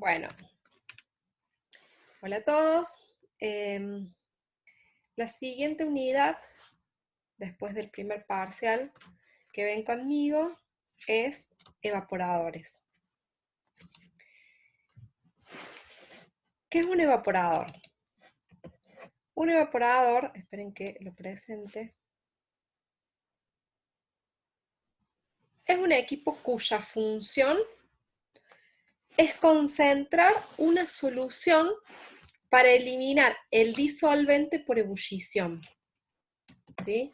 Bueno, hola a todos. La siguiente unidad, después del primer parcial que ven conmigo, es evaporadores. ¿Qué es un evaporador? Un evaporador, esperen que lo presente, es un equipo cuya función es concentrar una solución para eliminar el disolvente por ebullición. ¿Sí?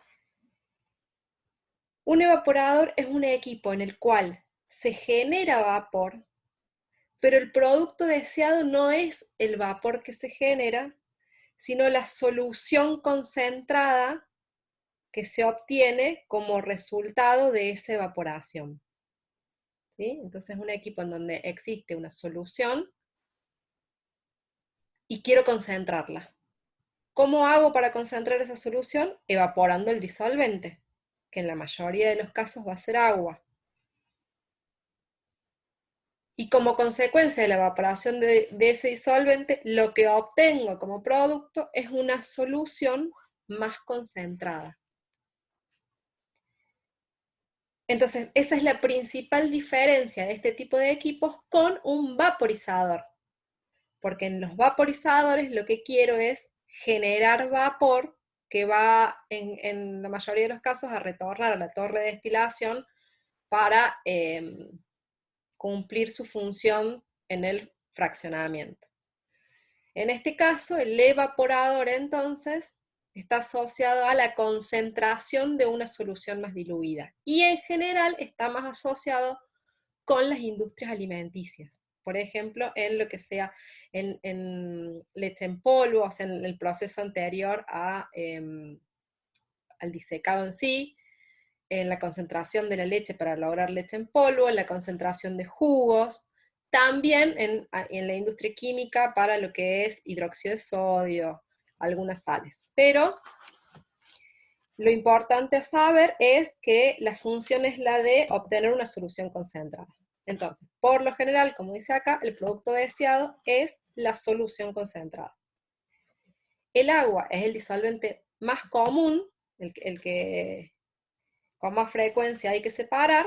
Un evaporador es un equipo en el cual se genera vapor, pero el producto deseado no es el vapor que se genera, sino la solución concentrada que se obtiene como resultado de esa evaporación. ¿Sí? Entonces es un equipo en donde existe una solución y quiero concentrarla. ¿Cómo hago para concentrar esa solución? Evaporando el disolvente, que en la mayoría de los casos va a ser agua. Y como consecuencia de la evaporación de ese disolvente, lo que obtengo como producto es una solución más concentrada. Entonces, esa es la principal diferencia de este tipo de equipos con un vaporizador. Porque en los vaporizadores lo que quiero es generar vapor que va, en la mayoría de los casos, a retornar a la torre de destilación para cumplir su función en el fraccionamiento. En este caso, el evaporador, entonces, está asociado a la concentración de una solución más diluida. Y en general está más asociado con las industrias alimenticias. Por ejemplo, en lo que sea en leche en polvo, o sea, en el proceso anterior al disecado en sí, en la concentración de la leche para lograr leche en polvo, en la concentración de jugos, también en la industria química para lo que es hidróxido de sodio, algunas sales. Pero lo importante a saber es que la función es la de obtener una solución concentrada. Entonces, por lo general, como dice acá, el producto deseado es la solución concentrada. El agua es el disolvente más común, el que con más frecuencia hay que separar,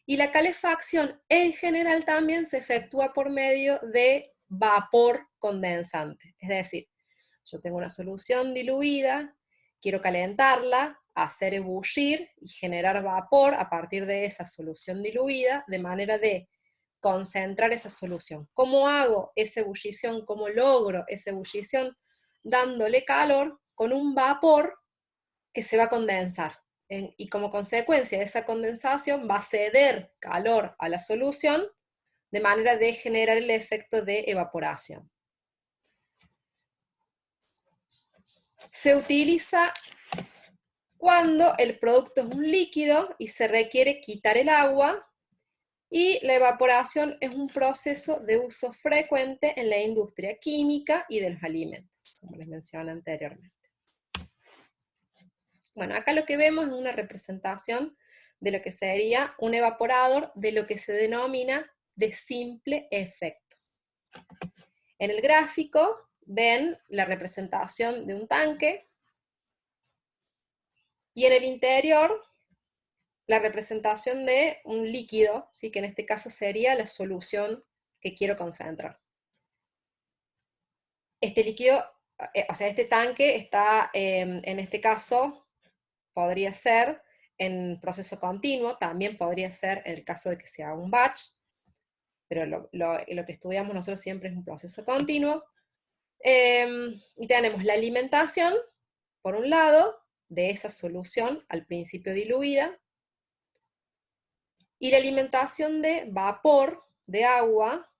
y la calefacción en general también se efectúa por medio de vapor condensante. Es decir, yo tengo una solución diluida, quiero calentarla, hacer ebullir y generar vapor a partir de esa solución diluida, de manera de concentrar esa solución. ¿Cómo hago esa ebullición? ¿Cómo logro esa ebullición? Dándole calor con un vapor que se va a condensar. Y como consecuencia de esa condensación va a ceder calor a la solución de manera de generar el efecto de evaporación. Se utiliza cuando el producto es un líquido y se requiere quitar el agua, y la evaporación es un proceso de uso frecuente en la industria química y de los alimentos, como les mencioné anteriormente. Bueno, acá lo que vemos es una representación de lo que sería un evaporador de lo que se denomina de simple efecto. En el gráfico ven la representación de un tanque, y en el interior la representación de un líquido, ¿sí? Que en este caso sería la solución que quiero concentrar. Este líquido, o sea, este tanque está, en este caso, podría ser en proceso continuo, también podría ser en el caso de que sea un batch, pero lo que estudiamos nosotros siempre es un proceso continuo. Y tenemos la alimentación, por un lado, de esa solución al principio diluida, y la alimentación de vapor, de agua,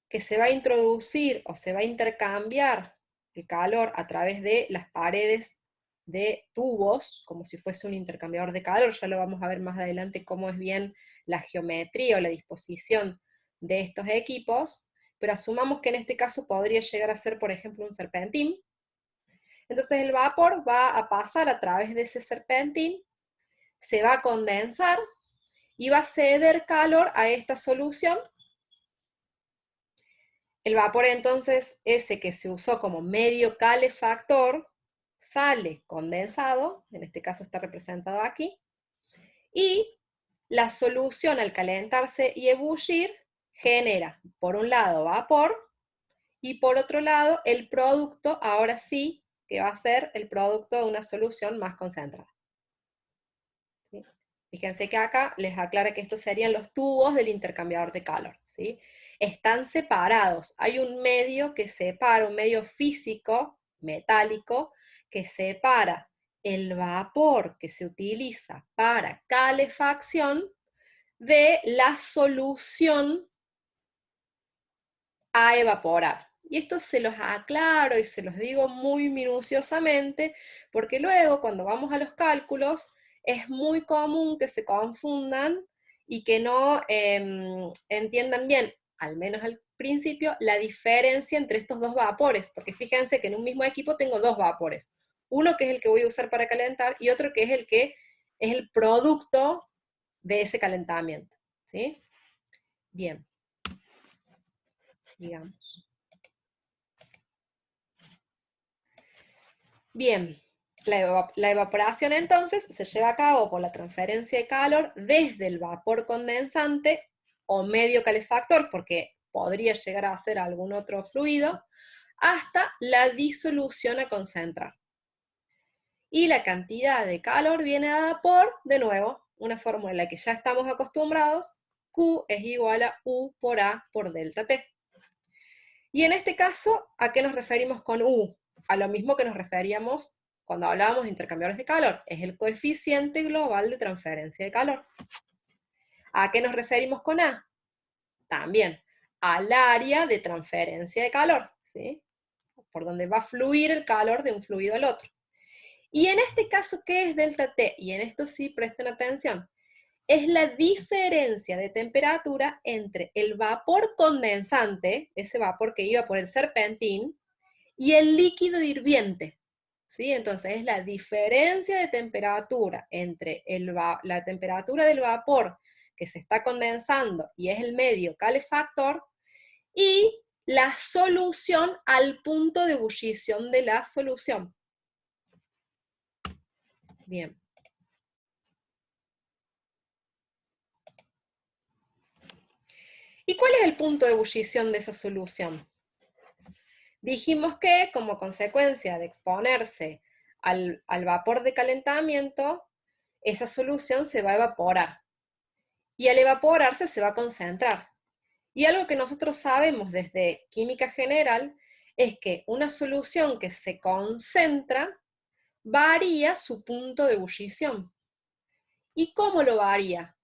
que se va a introducir o se va a intercambiar el calor a través de las paredes de tubos, como si fuese un intercambiador de calor. Ya lo vamos a ver más adelante cómo es bien la geometría o la disposición de estos equipos, pero asumamos que en este caso podría llegar a ser, por ejemplo, un serpentín. Entonces el vapor va a pasar a través de ese serpentín, se va a condensar y va a ceder calor a esta solución, El vapor entonces, ese que se usó como medio calefactor, sale condensado, en este caso está representado aquí, y la solución al calentarse y ebullir genera, por un lado, vapor, y por otro lado, el producto, ahora sí, que va a ser el producto de una solución más concentrada. ¿Sí? Fíjense que acá les aclara que estos serían los tubos del intercambiador de calor, ¿sí? Están separados, hay un medio que separa, un medio físico, metálico, que separa el vapor que se utiliza para calefacción de la solución a evaporar. Y esto se los aclaro y se los digo muy minuciosamente, porque luego cuando vamos a los cálculos es muy común que se confundan y que no entiendan bien, al menos al principio, la diferencia entre estos dos vapores, porque fíjense que en un mismo equipo tengo dos vapores, uno que es el que voy a usar para calentar y otro que es el producto de ese calentamiento, ¿sí? Bien, sigamos. Bien, la evaporación entonces se lleva a cabo por la transferencia de calor desde el vapor condensante o medio calefactor, porque podría llegar a ser algún otro fluido, hasta la disolución a concentrar. Y la cantidad de calor viene dada por, de nuevo, una fórmula a la que ya estamos acostumbrados, Q es igual a U por A por delta T. Y en este caso, ¿a qué nos referimos con U? A lo mismo que nos referíamos cuando hablábamos de intercambiadores de calor, es el coeficiente global de transferencia de calor. ¿A qué nos referimos con A? También al área de transferencia de calor, ¿sí? Por donde va a fluir el calor de un fluido al otro. Y en este caso, ¿qué es delta T? Y en esto sí presten atención. Es la diferencia de temperatura entre el vapor condensante, ese vapor que iba por el serpentín, y el líquido hirviente. ¿Sí? Entonces es la diferencia de temperatura entre la temperatura del vapor que se está condensando y es el medio calefactor, y la solución al punto de ebullición de la solución. Bien. ¿Y cuál es el punto de ebullición de esa solución? Dijimos que como consecuencia de exponerse al vapor de calentamiento, esa solución se va a evaporar. Y al evaporarse se va a concentrar. Y algo que nosotros sabemos desde química general es que una solución que se concentra varía su punto de ebullición. ¿Y cómo lo varía?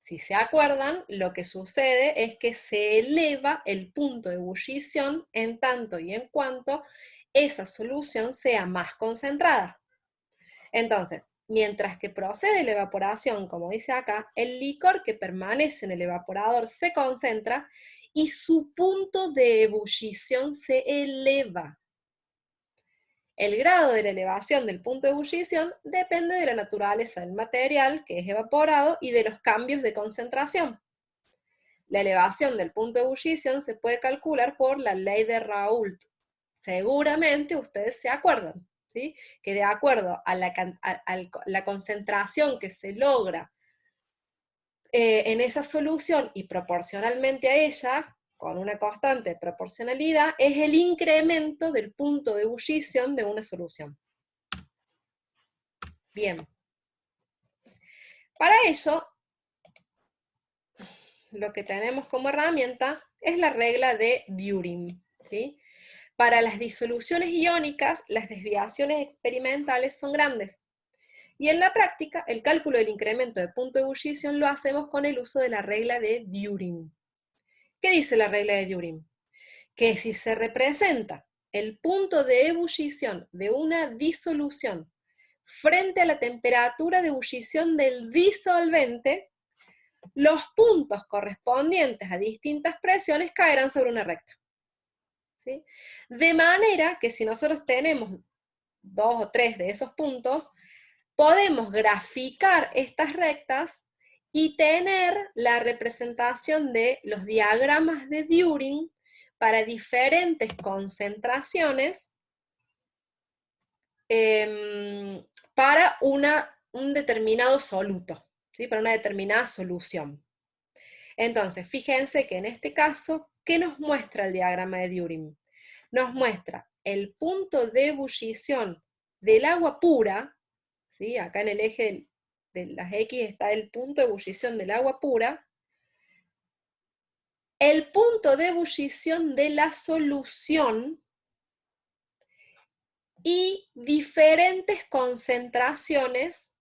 Si se acuerdan, lo que sucede es que se eleva el punto de ebullición en tanto y en cuanto esa solución sea más concentrada. Entonces, mientras que procede la evaporación, como dice acá, el licor que permanece en el evaporador se concentra y su punto de ebullición se eleva. El grado de la elevación del punto de ebullición depende de la naturaleza del material que es evaporado y de los cambios de concentración. La elevación del punto de ebullición se puede calcular por la ley de Raoult. Seguramente ustedes se acuerdan, ¿sí? Que de acuerdo a la concentración que se logra en esa solución y proporcionalmente a ella, con una constante proporcionalidad, es el incremento del punto de ebullición de una solución. Bien. Para ello, lo que tenemos como herramienta es la regla de Durin, ¿sí? Para las disoluciones iónicas, las desviaciones experimentales son grandes. Y en la práctica, el cálculo del incremento de punto de ebullición lo hacemos con el uso de la regla de Durin. ¿Qué dice la regla de Durin? Que si se representa el punto de ebullición de una disolución frente a la temperatura de ebullición del disolvente, los puntos correspondientes a distintas presiones caerán sobre una recta. ¿Sí? De manera que si nosotros tenemos 2 o 3 de esos puntos, podemos graficar estas rectas y tener la representación de los diagramas de Durin para diferentes concentraciones para un determinado soluto, ¿sí? Para una determinada solución. Entonces, fíjense que en este caso, ¿qué nos muestra el diagrama de Düring? Nos muestra el punto de ebullición del agua pura, ¿sí? Acá en el eje de las X está el punto de ebullición del agua pura, el punto de ebullición de la solución y diferentes concentraciones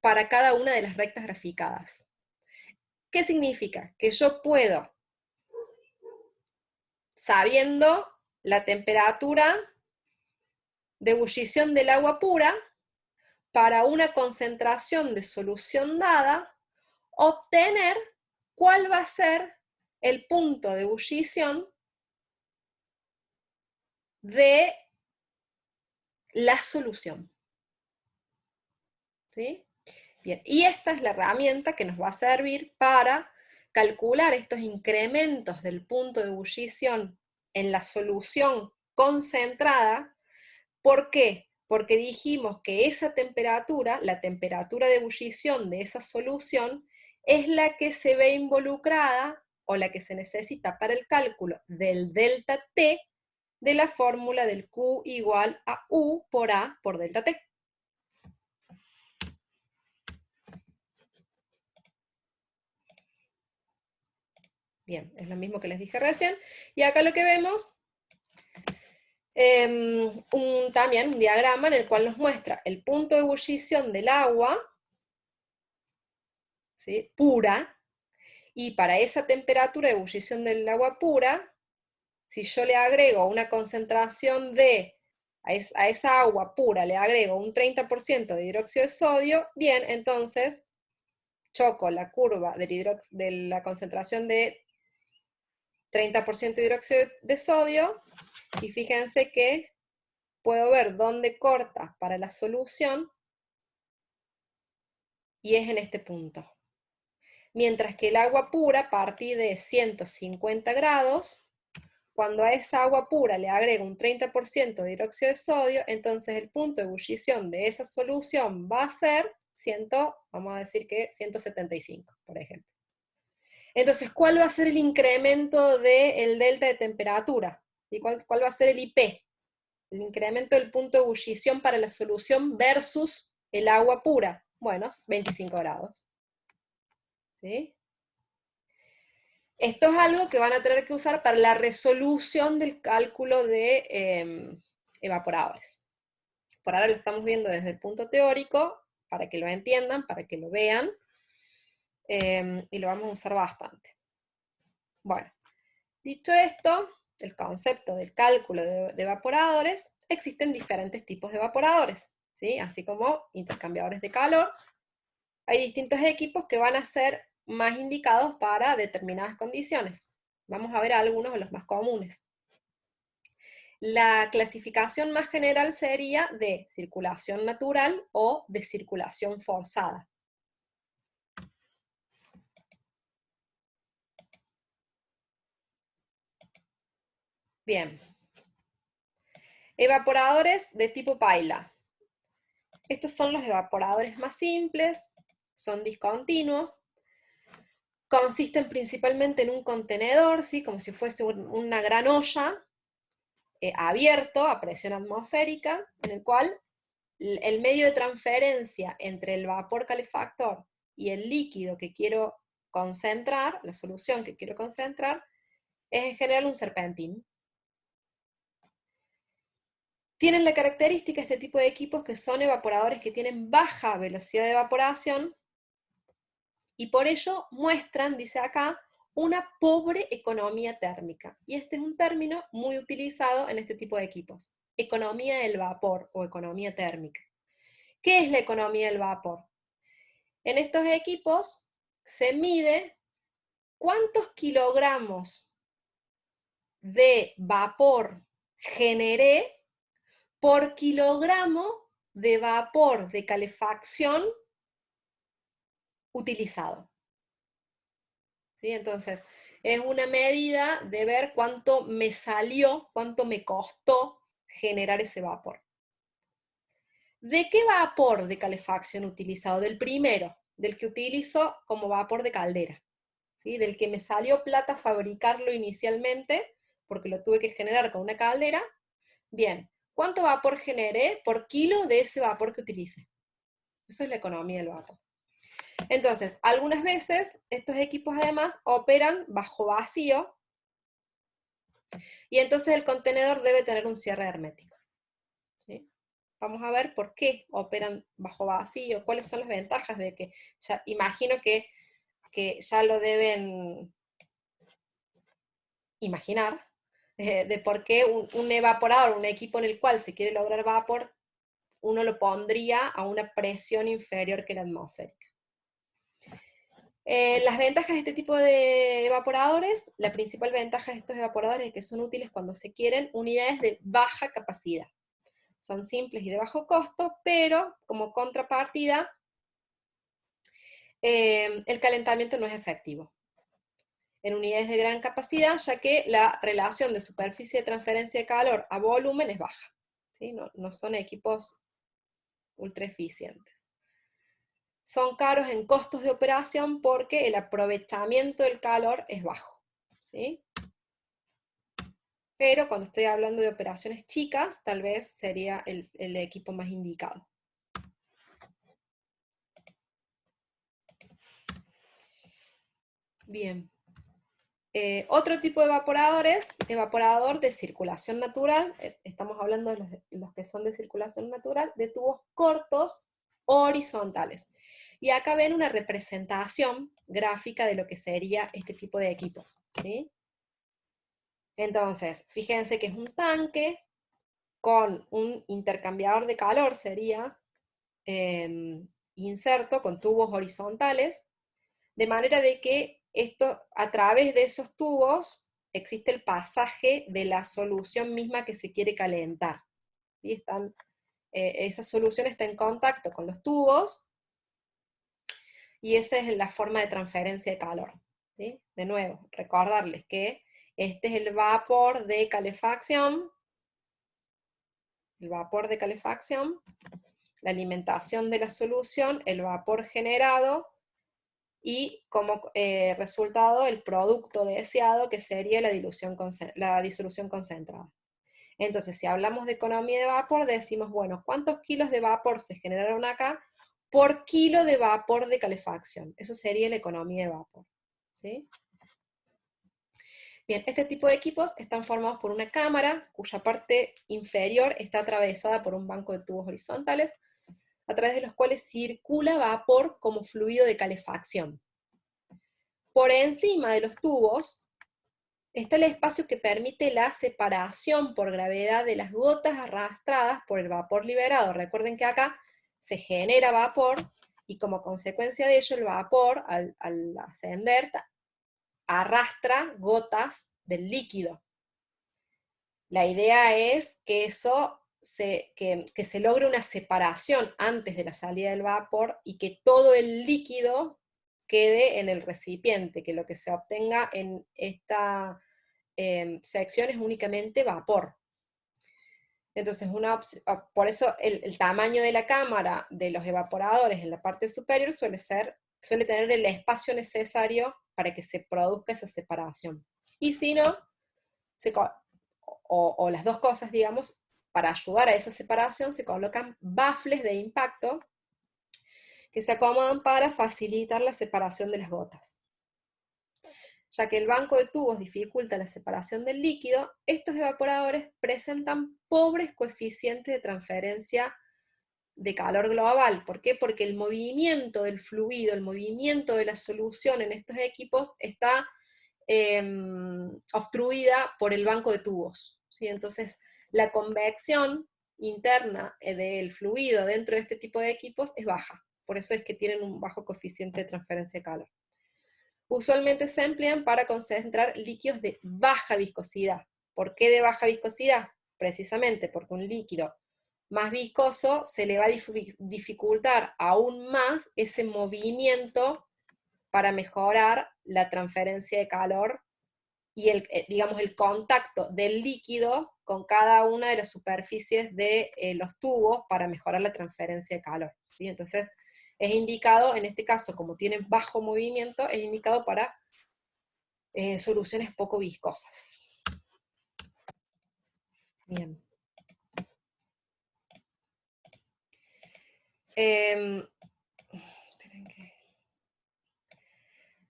para cada una de las rectas graficadas. ¿Qué significa? Que yo puedo, sabiendo la temperatura de ebullición del agua pura, para una concentración de solución dada, obtener cuál va a ser el punto de ebullición de la solución. ¿Sí? Bien, y esta es la herramienta que nos va a servir para calcular estos incrementos del punto de ebullición en la solución concentrada. ¿Por qué? Porque dijimos que esa temperatura, la temperatura de ebullición de esa solución, es la que se ve involucrada o la que se necesita para el cálculo del delta T de la fórmula del Q igual a U por A por delta T. Bien, es lo mismo que les dije recién. Y acá lo que vemos, también un diagrama en el cual nos muestra el punto de ebullición del agua, ¿sí? Pura, y para esa temperatura de ebullición del agua pura, si yo le agrego una concentración a esa agua pura le agrego un 30% de hidróxido de sodio, bien, entonces choco la curva de la concentración de 30% de hidróxido de sodio, y fíjense que puedo ver dónde corta para la solución, y es en este punto. Mientras que el agua pura, a partir de 150 grados, cuando a esa agua pura le agrego un 30% de hidróxido de sodio, entonces el punto de ebullición de esa solución va a ser vamos a decir que 175, por ejemplo. Entonces, ¿cuál va a ser el incremento del delta de temperatura? ¿Y cuál va a ser el IP? El incremento del punto de ebullición para la solución versus el agua pura. Bueno, 25 grados. ¿Sí? Esto es algo que van a tener que usar para la resolución del cálculo de evaporadores. Por ahora lo estamos viendo desde el punto teórico, para que lo entiendan, para que lo vean, y lo vamos a usar bastante. Bueno, dicho esto, el concepto del cálculo de evaporadores, existen diferentes tipos de evaporadores, ¿sí? Así como intercambiadores de calor. Hay distintos equipos que van a ser más indicados para determinadas condiciones. Vamos a ver algunos de los más comunes. La clasificación más general sería de circulación natural o de circulación forzada. Bien. Evaporadores de tipo paila. Estos son los evaporadores más simples, son discontinuos, consisten principalmente en un contenedor, ¿sí? Como si fuese una gran olla, abierto a presión atmosférica, en el cual el medio de transferencia entre el vapor calefactor y el líquido que quiero concentrar, la solución que quiero concentrar, es en general un serpentín. Tienen la característica este tipo de equipos que son evaporadores que tienen baja velocidad de evaporación, y por ello muestran, dice acá, una pobre economía térmica. Y este es un término muy utilizado en este tipo de equipos. Economía del vapor o economía térmica. ¿Qué es la economía del vapor? En estos equipos se mide cuántos kilogramos de vapor generé por kilogramo de vapor de calefacción utilizado. ¿Sí? Entonces, Es una medida de ver cuánto me salió, cuánto me costó generar ese vapor. ¿De qué vapor de calefacción utilizado? Del primero, del que utilizo como vapor de caldera, ¿sí? Del que me salió plata fabricarlo inicialmente, porque lo tuve que generar con una caldera. Bien, ¿cuánto vapor generé por kilo de ese vapor que utilicé? Eso es la economía del vapor. Entonces, algunas veces estos equipos además operan bajo vacío, y entonces el contenedor debe tener un cierre hermético, ¿sí? Vamos a ver por qué operan bajo vacío, cuáles son las ventajas de que, ya imagino que ya lo deben imaginar, de por qué un evaporador, un equipo en el cual se quiere lograr vapor, uno lo pondría a una presión inferior que la atmosférica. Las ventajas de este tipo de evaporadores, la principal ventaja de estos evaporadores es que son útiles cuando se quieren unidades de baja capacidad. Son simples y de bajo costo, pero como contrapartida, el calentamiento no es efectivo en unidades de gran capacidad, ya que la relación de superficie de transferencia de calor a volumen es baja, ¿sí? No son equipos ultra eficientes. Son caros en costos de operación porque el aprovechamiento del calor es bajo, ¿sí? Pero cuando estoy hablando de operaciones chicas, tal vez sería el equipo más indicado. Bien. Otro tipo de evaporadores, evaporador de circulación natural, estamos hablando de los que son de circulación natural, de tubos cortos horizontales. Y acá ven una representación gráfica de lo que sería este tipo de equipos, ¿sí? Entonces, fíjense que es un tanque con un intercambiador de calor, sería inserto con tubos horizontales, de manera de que esto, a través de esos tubos, existe el pasaje de la solución misma que se quiere calentar. ¿Sí? Esa solución está en contacto con los tubos, y esa es la forma de transferencia de calor. ¿Sí? De nuevo, recordarles que este es el vapor de calefacción, la alimentación de la solución, el vapor generado, y como resultado el producto deseado, que sería la disolución concentrada. Entonces, si hablamos de economía de vapor, decimos, bueno, ¿cuántos kilos de vapor se generaron acá por kilo de vapor de calefacción? Eso sería la economía de vapor, ¿sí? Bien, este tipo de equipos están formados por una cámara, cuya parte inferior está atravesada por un banco de tubos horizontales, a través de los cuales circula vapor como fluido de calefacción. Por encima de los tubos está el espacio que permite la separación por gravedad de las gotas arrastradas por el vapor liberado. Recuerden que acá se genera vapor, y como consecuencia de ello el vapor, al ascender, arrastra gotas del líquido. La idea es que que se logre una separación antes de la salida del vapor, y que todo el líquido quede en el recipiente, que lo que se obtenga en esta sección es únicamente vapor. Entonces, por eso el tamaño de la cámara de los evaporadores en la parte superior suele tener el espacio necesario para que se produzca esa separación. Y si no, o las dos cosas, digamos, para ayudar a esa separación se colocan bafles de impacto que se acomodan para facilitar la separación de las gotas. Ya que el banco de tubos dificulta la separación del líquido, estos evaporadores presentan pobres coeficientes de transferencia de calor global. ¿Por qué? Porque el movimiento del fluido, el movimiento de la solución en estos equipos está obstruida por el banco de tubos, ¿sí? Entonces, la convección interna del fluido dentro de este tipo de equipos es baja. Por eso es que tienen un bajo coeficiente de transferencia de calor. Usualmente se emplean para concentrar líquidos de baja viscosidad. ¿Por qué de baja viscosidad? Precisamente porque un líquido más viscoso se le va a dificultar aún más ese movimiento para mejorar la transferencia de calor y digamos, el contacto del líquido con cada una de las superficies de los tubos para mejorar la transferencia de calor, ¿sí? Entonces, es indicado, en este caso, como tiene bajo movimiento, es indicado para soluciones poco viscosas. Bien.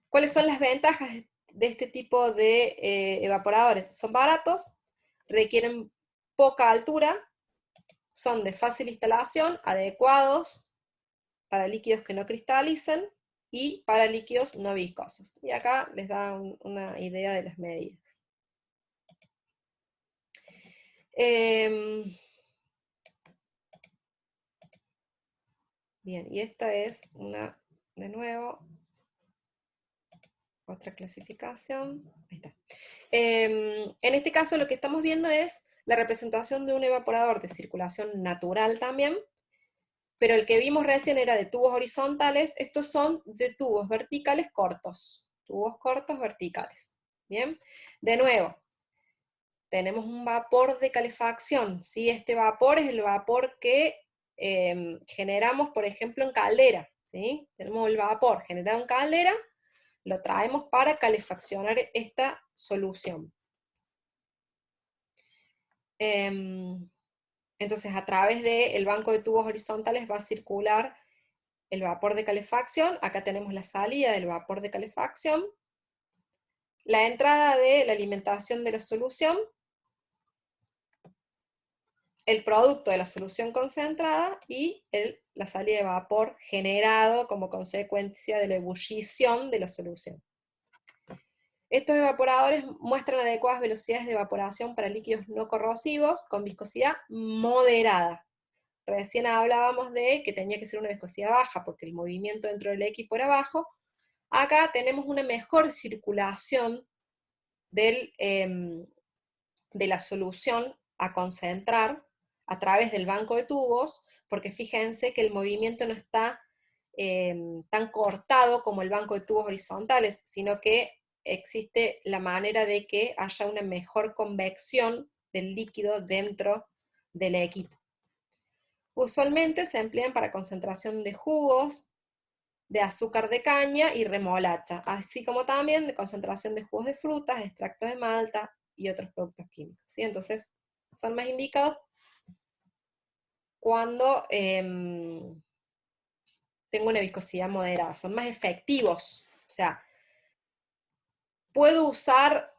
¿Cuáles son las ventajas de este tipo de evaporadores? Son baratos, requieren poca altura, son de fácil instalación, adecuados para líquidos que no cristalicen y para líquidos no viscosos. Y acá les da una idea de las medidas. Bien, y esta es una, de nuevo, otra clasificación. Ahí está. En este caso lo que estamos viendo es la representación de un evaporador de circulación natural también, pero el que vimos recién era de tubos horizontales, estos son de tubos verticales cortos, tubos cortos verticales. Bien, de nuevo, tenemos un vapor de calefacción, ¿sí? Este vapor es el vapor que generamos, por ejemplo, en caldera, ¿sí? Tenemos el vapor generado en caldera, lo traemos para calefaccionar esta solución. Entonces, a través del banco de tubos horizontales va a circular el vapor de calefacción. Acá tenemos la salida del vapor de calefacción, la entrada de la alimentación de la solución, el producto de la solución concentrada y la salida de vapor generado como consecuencia de la ebullición de la solución. Estos evaporadores muestran adecuadas velocidades de evaporación para líquidos no corrosivos con viscosidad moderada. Recién hablábamos de que tenía que ser una viscosidad baja porque el movimiento dentro del equipo era bajo. Acá tenemos una mejor circulación de la solución a concentrar a través del banco de tubos, porque fíjense que el movimiento no está tan cortado como el banco de tubos horizontales, sino que existe la manera de que haya una mejor convección del líquido dentro del equipo. Usualmente se emplean para concentración de jugos, de azúcar de caña y remolacha, así como también de concentración de jugos de frutas, extractos de malta y otros productos químicos, ¿sí? Entonces, son más indicados cuando tengo una viscosidad moderada, son más efectivos. O sea, puedo usar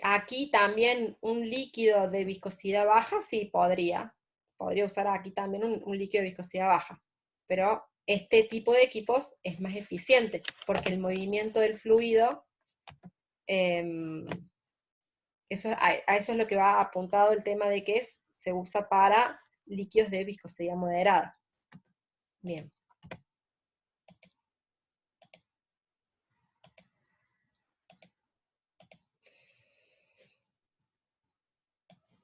aquí también un líquido de viscosidad baja, sí, podría usar aquí también un líquido de viscosidad baja, pero este tipo de equipos es más eficiente, porque el movimiento del fluido, a eso es lo que va apuntado el tema de que se usa para líquidos de viscosidad moderada. Bien.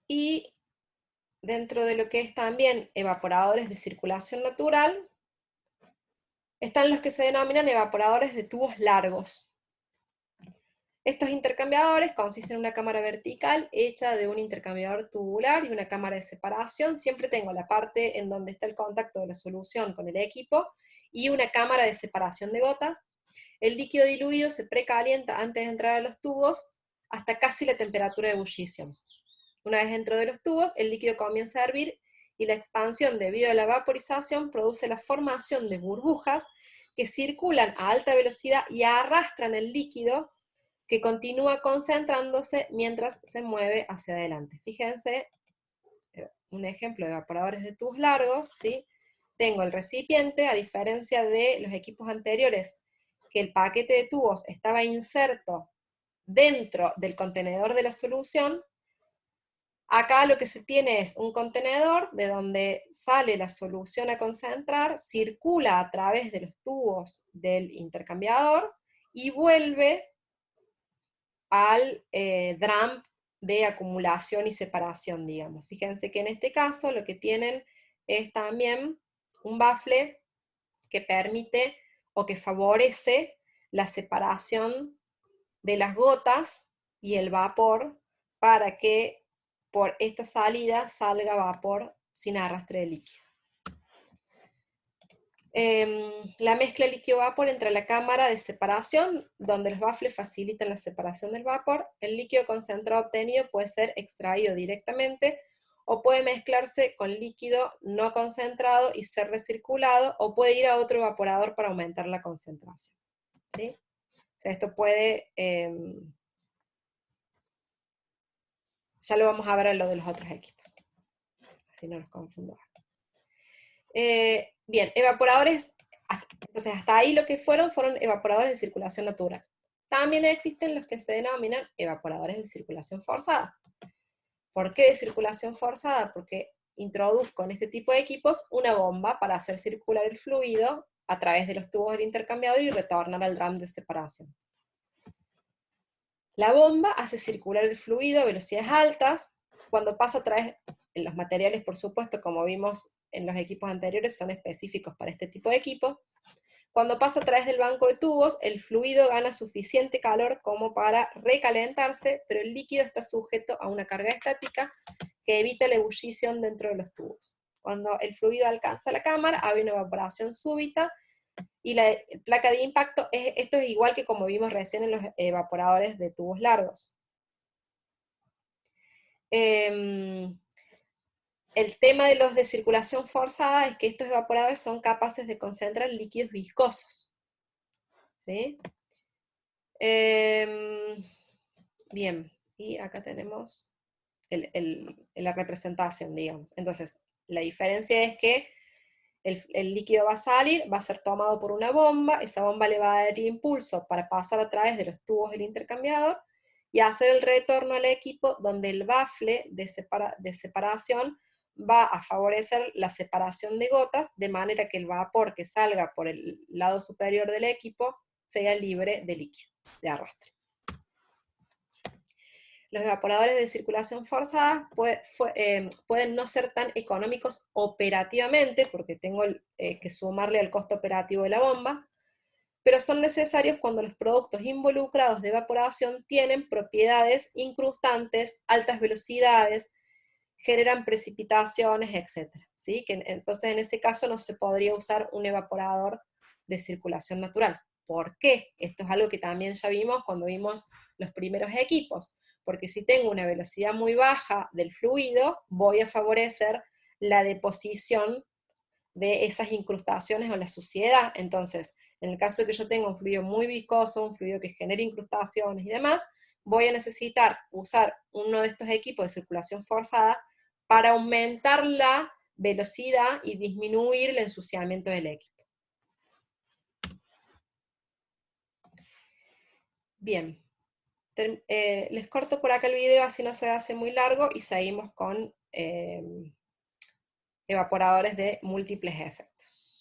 Y dentro de lo que es también evaporadores de circulación natural, están los que se denominan evaporadores de tubos largos. Estos intercambiadores consisten en una cámara vertical hecha de un intercambiador tubular y una cámara de separación. Siempre tengo la parte en donde está el contacto de la solución con el equipo y una cámara de separación de gotas. El líquido diluido se precalienta antes de entrar a los tubos hasta casi la temperatura de ebullición. Una vez dentro de los tubos, el líquido comienza a hervir y la expansión debido a la vaporización produce la formación de burbujas que circulan a alta velocidad y arrastran el líquido que continúa concentrándose mientras se mueve hacia adelante. Fíjense, un ejemplo de evaporadores de tubos largos, ¿sí? Tengo el recipiente, a diferencia de los equipos anteriores, que el paquete de tubos estaba inserto dentro del contenedor de la solución. Acá lo que se tiene es un contenedor de donde sale la solución a concentrar, circula a través de los tubos del intercambiador y vuelve al drum de acumulación y separación, digamos. Fíjense que en este caso lo que tienen es también un bafle que permite o que favorece la separación de las gotas y el vapor para que por esta salida salga vapor sin arrastre de líquido. La mezcla líquido-vapor entre la cámara de separación, donde los baffles facilitan la separación del vapor. El líquido concentrado obtenido puede ser extraído directamente o puede mezclarse con líquido no concentrado y ser recirculado, o puede ir a otro evaporador para aumentar la concentración. ¿Sí? O sea, esto puede... ya lo vamos a ver en lo de los otros equipos. Así no nos confundamos. Bien, evaporadores, entonces hasta ahí lo que fueron evaporadores de circulación natural. También existen los que se denominan evaporadores de circulación forzada. ¿Por qué de circulación forzada? Porque introduzco en este tipo de equipos una bomba para hacer circular el fluido a través de los tubos del intercambiador y retornar al drum de separación. La bomba hace circular el fluido a velocidades altas. Cuando pasa a través, los materiales, por supuesto, como vimos en los equipos anteriores, son específicos para este tipo de equipo. Cuando pasa a través del banco de tubos, el fluido gana suficiente calor como para recalentarse, pero el líquido está sujeto a una carga estática que evita la ebullición dentro de los tubos. Cuando el fluido alcanza la cámara, hay una evaporación súbita, y la placa de impacto, esto es igual que como vimos recién en los evaporadores de tubos largos. El tema de los de circulación forzada es que estos evaporadores son capaces de concentrar líquidos viscosos. ¿Sí? Bien, y acá tenemos la representación, digamos. Entonces, la diferencia es que el líquido va a salir, va a ser tomado por una bomba, esa bomba le va a dar impulso para pasar a través de los tubos del intercambiador y hacer el retorno al equipo, donde el bafle de separación va a favorecer la separación de gotas, de manera que el vapor que salga por el lado superior del equipo sea libre de líquido, de arrastre. Los evaporadores de circulación forzada pueden no ser tan económicos operativamente, porque tengo que sumarle al costo operativo de la bomba, pero son necesarios cuando los productos involucrados de evaporación tienen propiedades incrustantes, altas velocidades, generan precipitaciones, etc. ¿Sí? Entonces en ese caso no se podría usar un evaporador de circulación natural. ¿Por qué? Esto es algo que también ya vimos cuando vimos los primeros equipos, porque si tengo una velocidad muy baja del fluido, voy a favorecer la deposición de esas incrustaciones o la suciedad. Entonces, en el caso de que yo tenga un fluido muy viscoso, un fluido que genere incrustaciones y demás, voy a necesitar usar uno de estos equipos de circulación forzada para aumentar la velocidad y disminuir el ensuciamiento del equipo. Bien, les corto por acá el video, así no se hace muy largo, y seguimos con evaporadores de múltiples efectos.